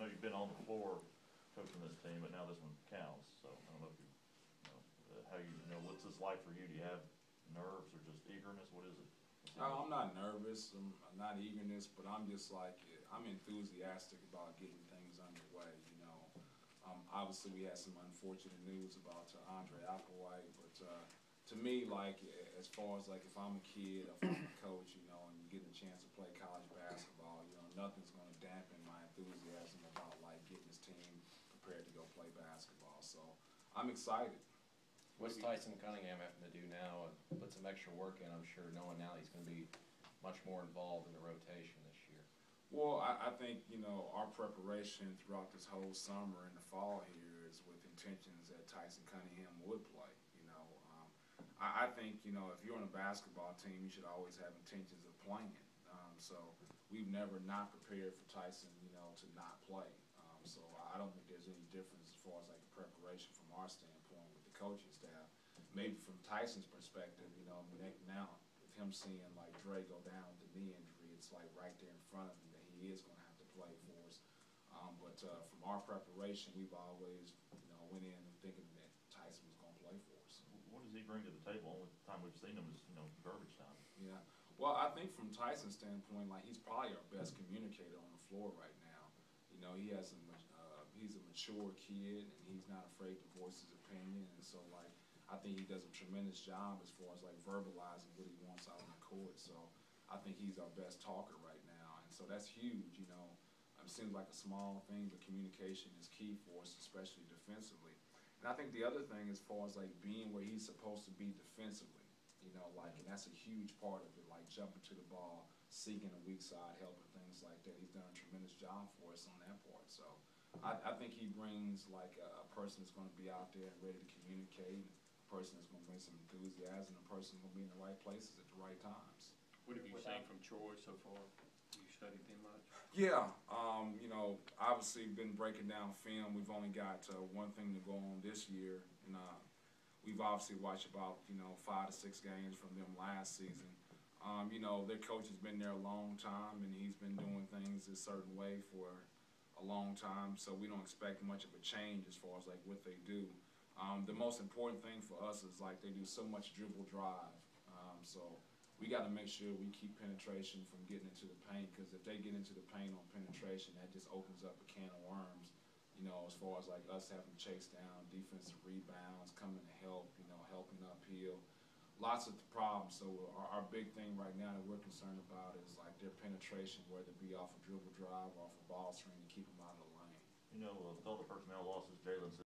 know you've been on the floor coaching this team, but now this one counts. So I don't know if how what's this like for you? Do you have nerves or just eagerness? What is it? I'm not nervous. I'm not eagerness, but I'm just like I'm enthusiastic about getting things underway. Obviously we had some unfortunate news about Andre Applewhite, but to me, like as far as like if I'm a kid, if I'm a coach, and you get a chance to play college basketball, nothing's going to dampen my enthusiasm about like getting this team prepared to go play basketball. So I'm excited. What's Tyson Cunningham having to do now and put some extra work in, I'm sure, knowing now he's going to be much more involved in the rotation this year? Well, I think, our preparation throughout this whole summer and the fall here is with intentions that Tyson Cunningham would play. I think, if you're on a basketball team, you should always have intentions of playing. So we've never not prepared for Tyson, to not play. So I don't think there's any difference as far as like the preparation from our standpoint with the coaching staff. Maybe from Tyson's perspective, now with him seeing like Dre go down with the knee injury, it's like right there in front of him that he is going to have to play for us. But from our preparation, we've always, went in thinking that Tyson was going to play for us. What does he bring to the table? Only time we've seen him is, garbage time. Yeah. Well, I think from Tyson's standpoint, like he's probably our best communicator on the floor right now. He has he's a mature kid, and he's not afraid to voice his opinion. And so, like, I think he does a tremendous job as far as like verbalizing what he wants out on the court. So, I think he's our best talker right now, and so that's huge. It seems like a small thing, but communication is key for us, especially defensively. And I think the other thing, as far as like being where he's supposed to be defensively, and that's a huge part of it, like jumping to the ball, seeking a weak side help and things like that. He's done a tremendous job for us on that part. So I think he brings like a person that's going to be out there and ready to communicate, a person that's going to bring some enthusiasm, a person that's going to be in the right places at the right times. What have you seen from Troy so far? You studied him much? Yeah, obviously been breaking down film. We've only got one thing to go on this year, and we've obviously watched about 5 to 6 games from them last season. Their coach has been there a long time, and he's been doing things a certain way for a long time, so we don't expect much of a change as far as like what they do. The most important thing for us is like they do so much dribble drive, so we got to make sure we keep penetration from getting into the paint, because if they get into the paint on penetration, that just opens up a can of worms, as far as like us having to chase down defensive rebounds, coming to help, helping uphill. Lots of problems. So our big thing right now that we're concerned about is like their penetration, whether it be off a dribble drive or off a ball screen, to keep them out of the lane. With all the personnel losses, Jalen